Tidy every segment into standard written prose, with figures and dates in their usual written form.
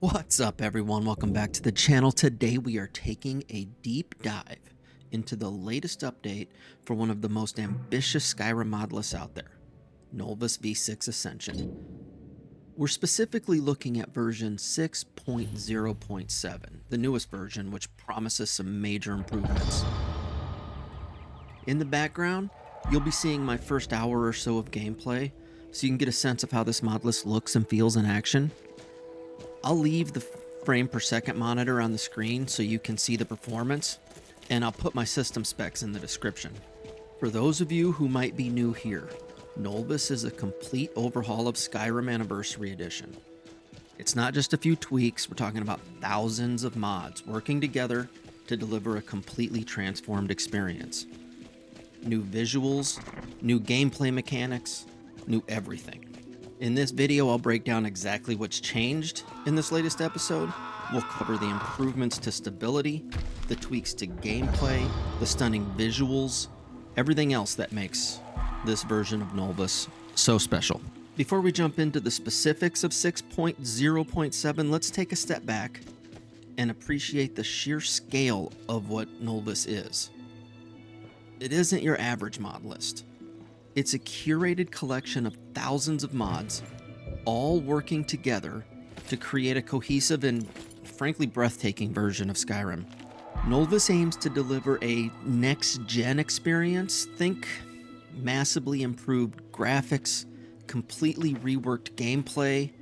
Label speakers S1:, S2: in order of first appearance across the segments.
S1: What's up, everyone? Welcome back to the channel. Today we are taking a deep dive into the latest update for one of the most ambitious Skyrim mod lists out there, Nolvus V6 Ascension. We're specifically looking at version 6.0.7, the newest version, which promises some major improvements. In the background, you'll be seeing my first hour or so of gameplay, so you can get a sense of how this mod list looks and feels in action. I'll leave the frame per second monitor on the screen so you can see the performance, and I'll put my system specs in the description. For those of you who might be new here, Nolvus is a complete overhaul of Skyrim Anniversary Edition. It's not just a few tweaks, we're talking about thousands of mods working together to deliver a completely transformed experience. New visuals, new gameplay mechanics, new everything. In this video, I'll break down exactly what's changed in this latest episode. We'll cover the improvements to stability, the tweaks to gameplay, the stunning visuals, everything else that makes this version of Nolvus so special. Before we jump into the specifics of 6.0.7, let's take a step back and appreciate the sheer scale of what Nolvus is. It isn't your average mod list. It's a curated collection of thousands of mods, all working together to create a cohesive and frankly breathtaking version of Skyrim. Nolvus aims to deliver a next-gen experience. Think massively improved graphics, completely reworked gameplay,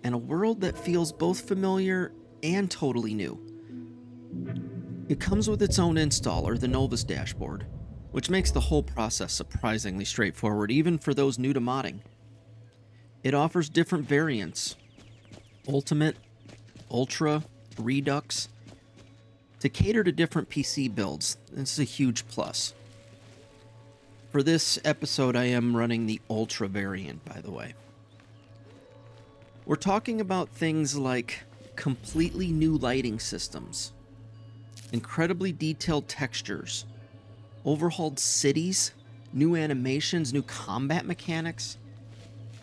S1: and a world that feels both familiar and totally new. It comes with its own installer, the Novus dashboard, which makes the whole process surprisingly straightforward, even for those new to modding. It offers different variants, Ultimate, Ultra, Redux, to cater to different PC builds. This is a huge plus. For this episode, I am running the Ultra variant, by the way. We're talking about things like completely new lighting systems, incredibly detailed textures, overhauled cities, new animations, new combat mechanics,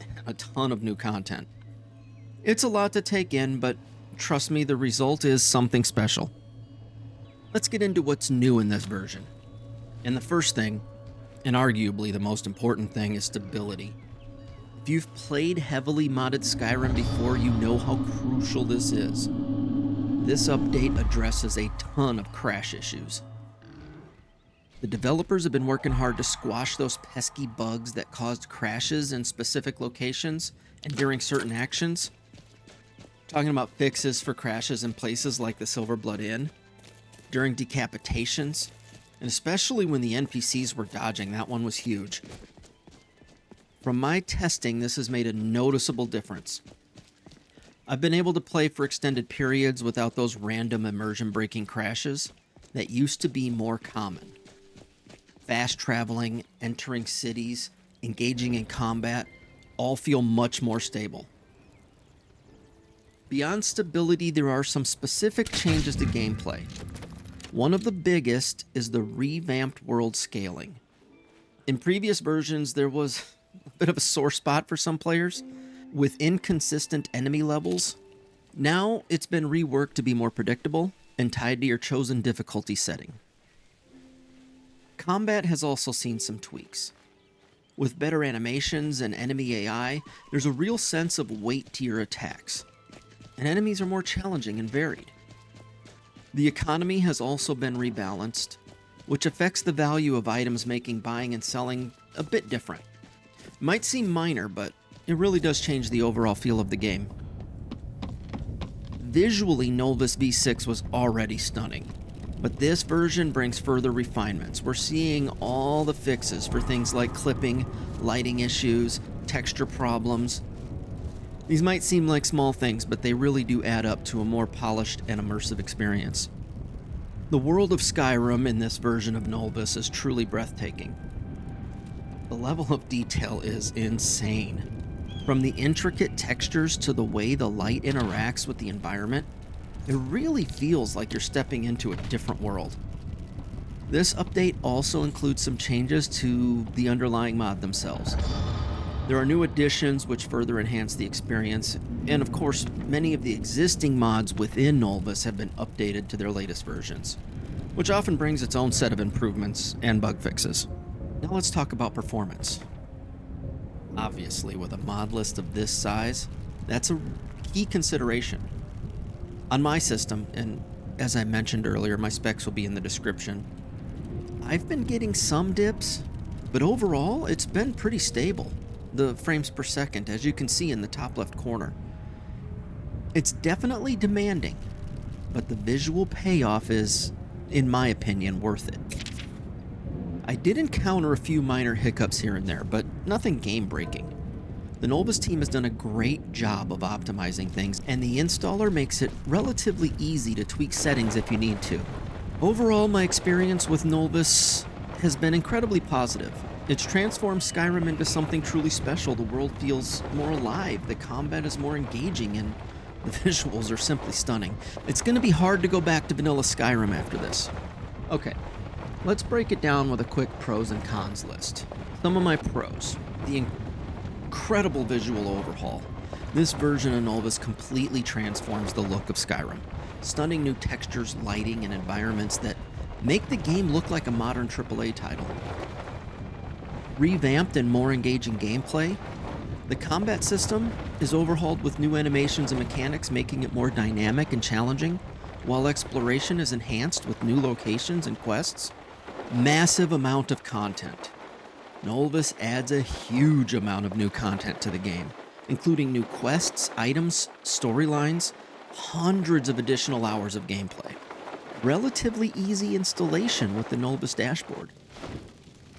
S1: and a ton of new content. It's a lot to take in, but trust me, the result is something special. Let's get into what's new in this version. And the first thing, and arguably the most important thing, is stability. If you've played heavily modded Skyrim before, you know how crucial this is. This update addresses a ton of crash issues. The developers have been working hard to squash those pesky bugs that caused crashes in specific locations and during certain actions. Talking about fixes for crashes in places like the Silverblood Inn, during decapitations, and especially when the NPCs were dodging. That one was huge. From my testing, this has made a noticeable difference. I've been able to play for extended periods without those random immersion-breaking crashes that used to be more common. Fast traveling, entering cities, engaging in combat, all feel much more stable. Beyond stability, there are some specific changes to gameplay. One of the biggest is the revamped world scaling. In previous versions, there was a bit of a sore spot for some players with inconsistent enemy levels. Now it's been reworked to be more predictable and tied to your chosen difficulty setting. Combat has also seen some tweaks. With better animations and enemy AI, there's a real sense of weight to your attacks, and enemies are more challenging and varied. The economy has also been rebalanced, which affects the value of items, making buying and selling a bit different. Might seem minor, but it really does change the overall feel of the game. Visually, Nolvus V6 was already stunning, but this version brings further refinements. We're seeing all the fixes for things like clipping, lighting issues, texture problems. These might seem like small things, but they really do add up to a more polished and immersive experience. The world of Skyrim in this version of Nolvus is truly breathtaking. The level of detail is insane. From the intricate textures to the way the light interacts with the environment, it really feels like you're stepping into a different world. This update also includes some changes to the underlying mod themselves. There are new additions which further enhance the experience, and of course, many of the existing mods within Nolvus have been updated to their latest versions, which often brings its own set of improvements and bug fixes. Now let's talk about performance. Obviously, with a mod list of this size, that's a key consideration. On my system, and as I mentioned earlier, my specs will be in the description, I've been getting some dips, but overall, it's been pretty stable. The frames per second, as you can see in the top left corner. It's definitely demanding, but the visual payoff is, in my opinion, worth it. I did encounter a few minor hiccups here and there, but nothing game-breaking. The Nolvus team has done a great job of optimizing things, and the installer makes it relatively easy to tweak settings if you need to. Overall, my experience with Nolvus has been incredibly positive. It's transformed Skyrim into something truly special. The world feels more alive, the combat is more engaging, and the visuals are simply stunning. It's going to be hard to go back to vanilla Skyrim after this. Okay, let's break it down with a quick pros and cons list. Some of my pros. The incredible visual overhaul. This version of Novus completely transforms the look of Skyrim. Stunning new textures, lighting, and environments that make the game look like a modern AAA title. Revamped and more engaging gameplay. The combat system is overhauled with new animations and mechanics, making it more dynamic and challenging, while exploration is enhanced with new locations and quests. Massive amount of content. Nolvus adds a huge amount of new content to the game, including new quests, items, storylines, hundreds of additional hours of gameplay. Relatively easy installation with the Nolvus dashboard.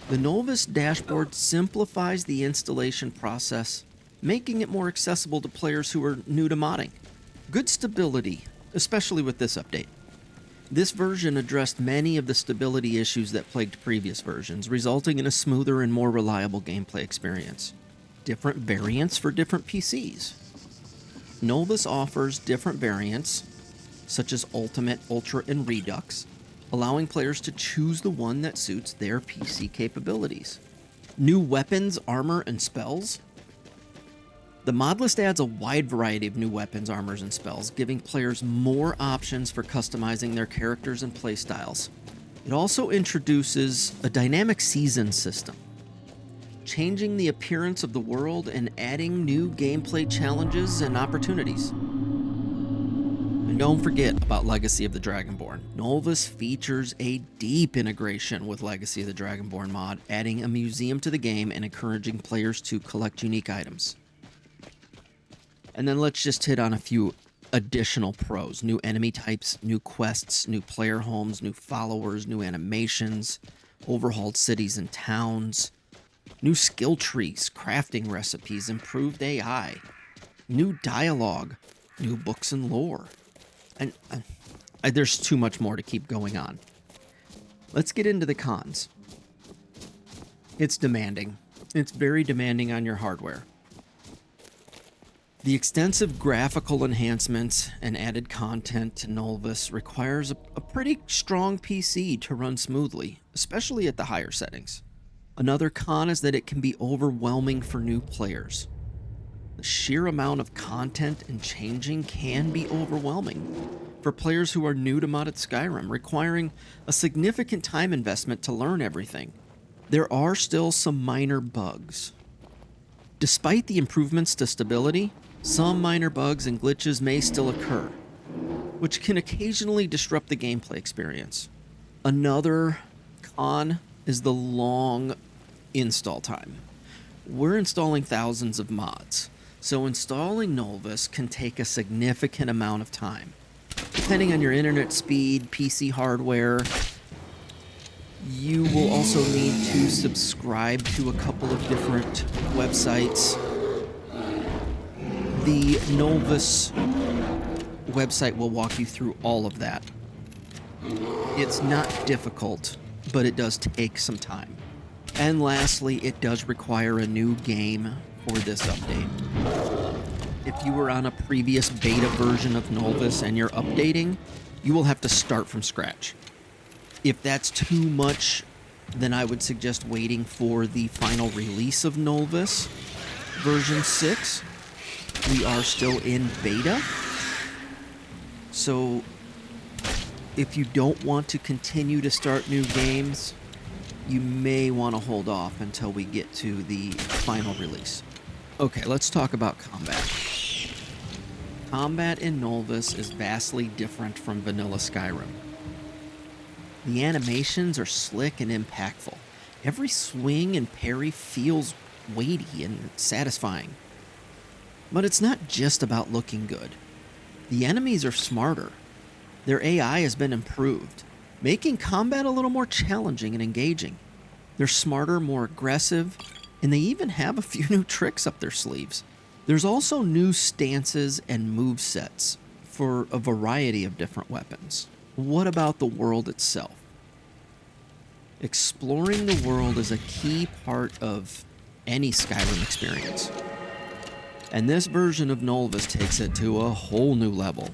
S1: The Nolvus dashboard simplifies the installation process, making it more accessible to players who are new to modding. Good stability, especially with this update. This version addressed many of the stability issues that plagued previous versions, resulting in a smoother and more reliable gameplay experience. Different variants for different PCs. Nolvus offers different variants, such as Ultimate, Ultra, and Redux, allowing players to choose the one that suits their PC capabilities. New weapons, armor, and spells. The mod list adds a wide variety of new weapons, armors, and spells, giving players more options for customizing their characters and playstyles. It also introduces a dynamic season system, changing the appearance of the world and adding new gameplay challenges and opportunities. And don't forget about Legacy of the Dragonborn. Nolvus features a deep integration with Legacy of the Dragonborn mod, adding a museum to the game and encouraging players to collect unique items. And then let's just hit on a few additional pros. New enemy types, new quests, new player homes, new followers, new animations, overhauled cities and towns, new skill trees, crafting recipes, improved AI, new dialogue, new books and lore. And there's too much more to keep going on. Let's get into the cons. It's demanding. It's very demanding on your hardware. The extensive graphical enhancements and added content to Nolvus requires a pretty strong PC to run smoothly, especially at the higher settings. Another con is that it can be overwhelming for new players. The sheer amount of content and changing can be overwhelming for players who are new to modded Skyrim, requiring a significant time investment to learn everything. There are still some minor bugs. Despite the improvements to stability, some minor bugs and glitches may still occur, which can occasionally disrupt the gameplay experience. Another con is the long install time. We're installing thousands of mods, so installing Nolvus can take a significant amount of time. Depending on your internet speed, PC hardware, you will also need to subscribe to a couple of different websites. The Novus website will walk you through all of that. It's not difficult, but it does take some time. And lastly, it does require a new game for this update. If you were on a previous beta version of Nolvus and you're updating, you will have to start from scratch. If that's too much, then I would suggest waiting for the final release of Nolvus, version 6. We are still in beta. So if you don't want to continue to start new games, you may want to hold off until we get to the final release. Okay, let's talk about combat. Combat in Nolvus is vastly different from vanilla Skyrim. The animations are slick and impactful. Every swing and parry feels weighty and satisfying. But it's not just about looking good. The enemies are smarter. Their AI has been improved, making combat a little more challenging and engaging. They're smarter, more aggressive, and they even have a few new tricks up their sleeves. There's also new stances and movesets for a variety of different weapons. What about the world itself? Exploring the world is a key part of any Skyrim experience. And this version of Nolvus takes it to a whole new level.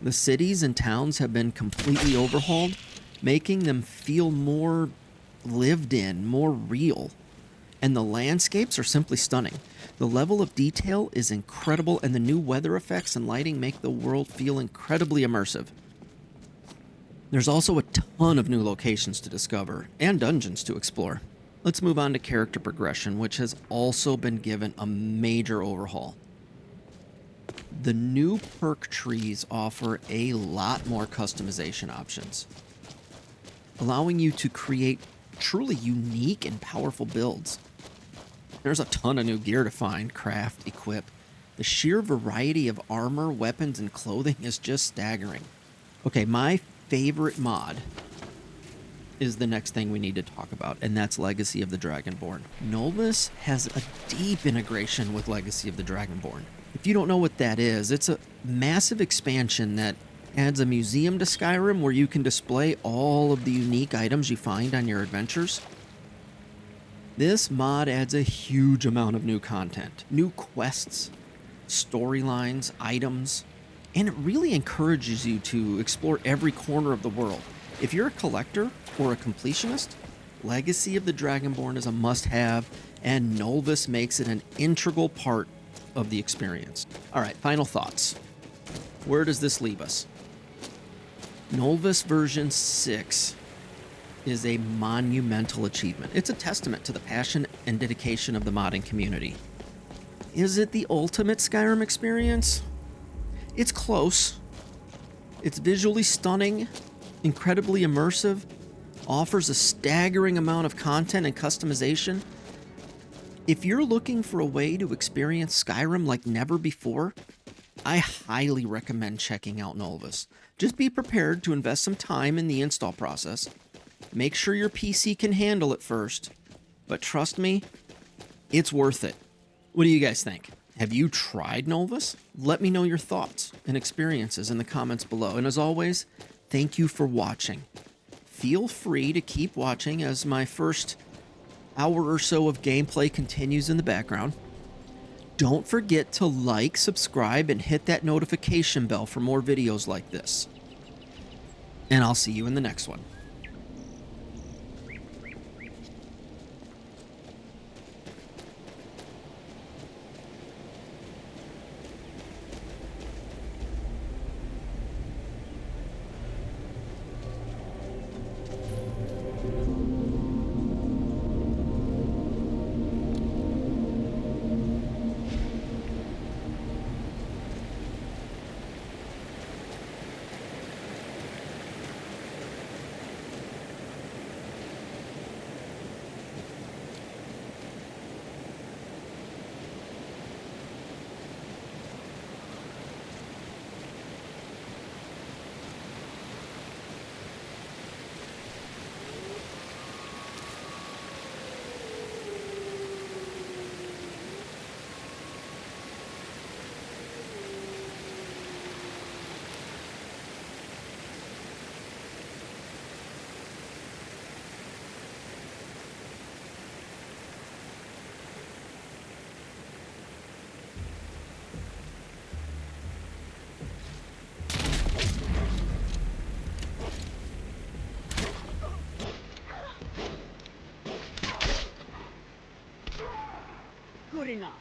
S1: The cities and towns have been completely overhauled, making them feel more lived in, more real. And the landscapes are simply stunning. The level of detail is incredible, and the new weather effects and lighting make the world feel incredibly immersive. There's also a ton of new locations to discover, and dungeons to explore. Let's move on to character progression, which has also been given a major overhaul. The new perk trees offer a lot more customization options, allowing you to create truly unique and powerful builds. There's a ton of new gear to find, craft, equip. The sheer variety of armor, weapons, and clothing is just staggering. Okay, my favorite mod is the next thing we need to talk about, and that's Legacy of the Dragonborn. Novus has a deep integration with Legacy of the Dragonborn. If you don't know what that is, it's a massive expansion that adds a museum to Skyrim where you can display all of the unique items you find on your adventures. This mod adds a huge amount of new content, new quests, storylines, items, and it really encourages you to explore every corner of the world. If you're a collector or a completionist, Legacy of the Dragonborn is a must-have, and Nolvus makes it an integral part of the experience. All right, final thoughts. Where does this leave us? Nolvus version 6 is a monumental achievement. It's a testament to the passion and dedication of the modding community. Is it the ultimate Skyrim experience? It's close. It's visually stunning, incredibly immersive, offers a staggering amount of content and customization. If you're looking for a way to experience Skyrim like never before, I highly recommend checking out Nolvus. Just be prepared to invest some time in the install process. Make sure your PC can handle it first, but trust me, it's worth it. What do you guys think? Have you tried Nolvus? Let me know your thoughts and experiences in the comments below. And as always, thank you for watching. Feel free to keep watching as my first hour or so of gameplay continues in the background. Don't forget to like, subscribe, and hit that notification bell for more videos like this. And I'll see you in the next one.
S2: Good enough.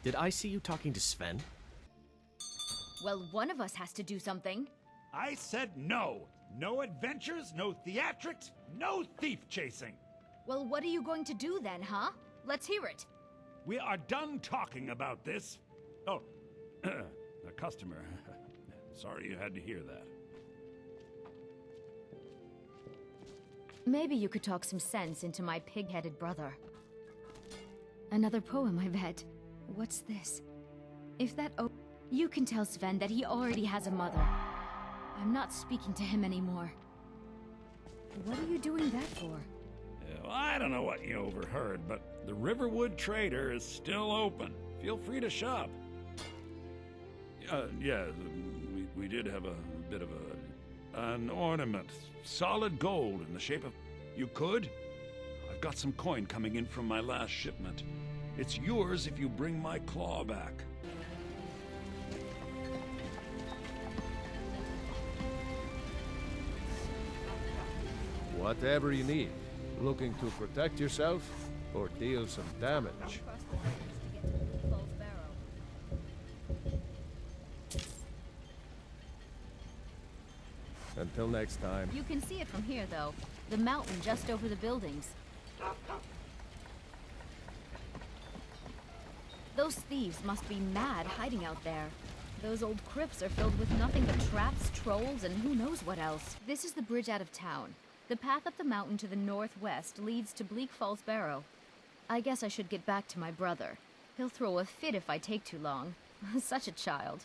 S2: Did I see you talking to Sven?
S3: Well, one of us has to do something.
S4: I said no. No adventures, no theatrics, no thief chasing.
S3: Well, what are you going to do then, huh? Let's hear it.
S4: We are done talking about this. Oh, a customer. Sorry you had to hear that.
S3: Maybe you could talk some sense into my pig-headed brother. Another poem, I bet. What's this? If that you can tell Sven that he already has a mother. I'm not speaking to him anymore. What are you doing that for?
S4: Well, I don't know what you overheard, but the Riverwood Trader is still open. Feel free to shop. Yeah, we did have a bit of an ornament. Solid gold in the shape of... You could? I've got some coin coming in from my last shipment. It's yours if you bring my claw back.
S5: Whatever you need. Looking to protect yourself or deal some damage? Until next time.
S3: You can see it from here, though. The mountain just over the buildings. Those thieves must be mad hiding out there. Those old crypts are filled with nothing but traps, trolls, and who knows what else. This is the bridge out of town. The path up the mountain to the northwest leads to Bleak Falls Barrow. I guess I should get back to my brother. He'll throw a fit if I take too long. Such a child.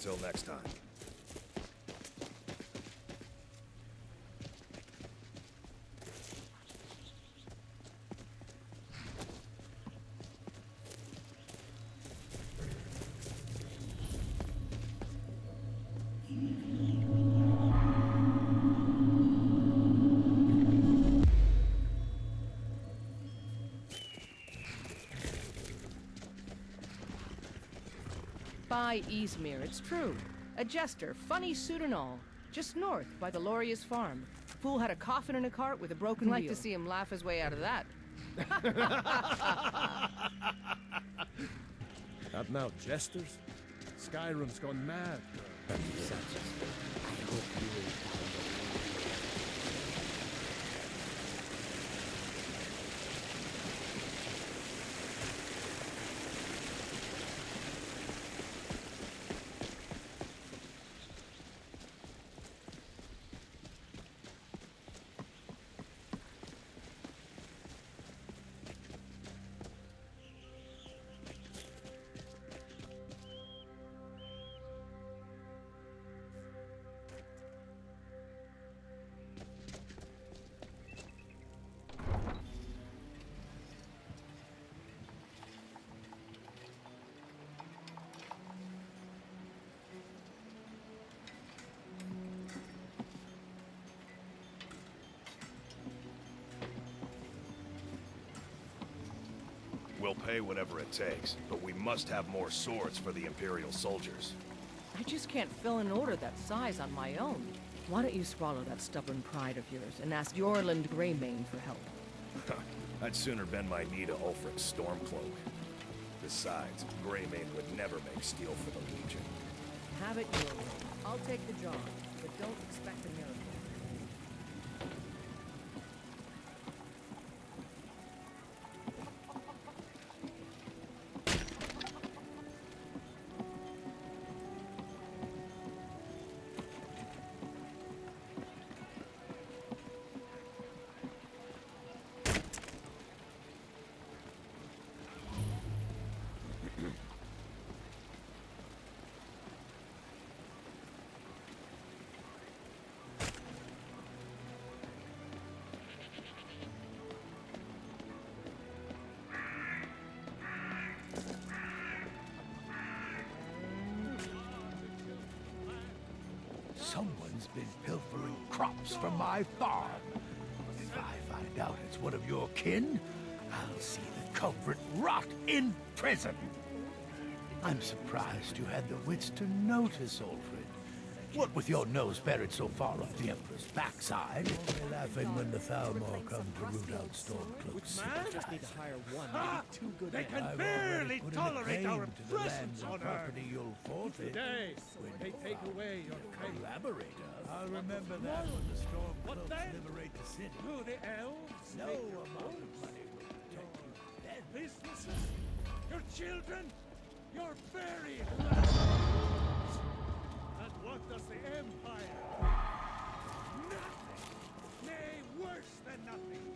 S2: Until next time.
S6: By Easmere, it's true. A jester, funny suit and all. Just north, by the Loria's farm. Fool had a coffin in a cart with a broken wheel. Like to see him laugh his way out of that.
S5: Not now, jesters. Skyrim's gone mad.
S7: I hope you will find
S2: We'll pay whatever it takes, but we must have more swords for the Imperial soldiers.
S6: I just can't fill an order that size on my own. Why don't you swallow that stubborn pride of yours and ask Yorland Greymane for help?
S2: I'd sooner bend my knee to Ulfric's Stormcloak. Besides, Greymane would never make steel for the Legion.
S6: Have it your way. I'll take the job, but don't expect a miracle.
S8: Someone's been pilfering crops from my farm. If I find out it's one of your kin, I'll see the culprit rot in prison. I'm surprised you had the wits to notice, Ulfrid. What with your nose buried so far up the Emperor's backside, only laughing when the Thalmor come to root out Stormcloak's
S9: They can barely tolerate our presence on Earth.
S8: property you'll forfeit.
S5: Today, they take away your faith.
S8: Collaborator. I'll remember that when the Stormcloaks liberate the city.
S9: Do the elves
S8: No
S9: take your
S8: amount of
S9: votes?
S8: money will protect you then.
S9: Businesses, your children, your very lives. And what does the Empire? Nothing! Nay, worse than nothing.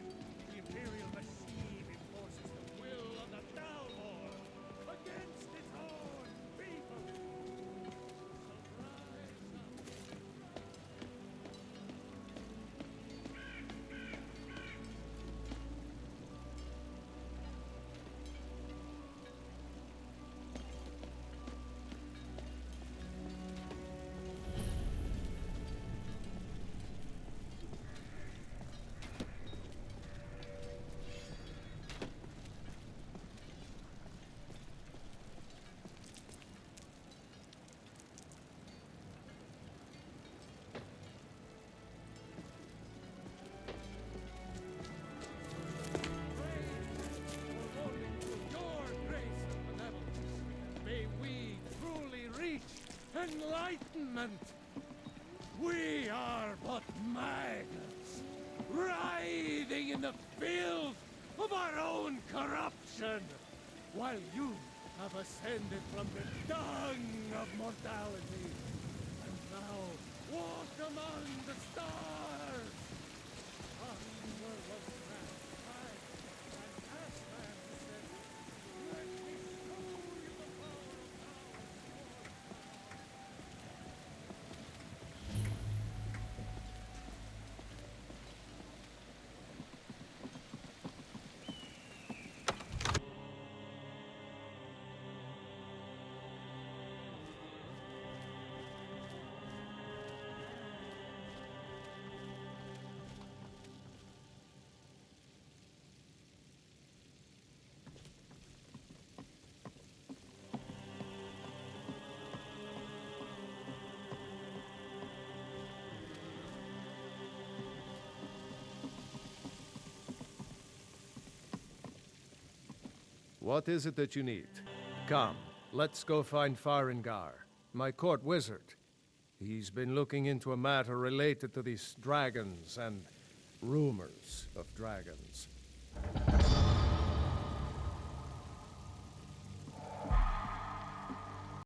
S9: The Imperial machine enforces the will of the Thalmor against its own people. So rise up. Enlightenment! We are but maggots, writhing in the filth of our own corruption, while you have ascended from the dung of mortality, and now walk among the stars! Onward was mankind, and Aslan said, "Let me show you the power of power."
S5: What is it that you need? Come, let's go find Farengar, my court wizard. He's been looking into a matter related to these dragons and rumors of dragons.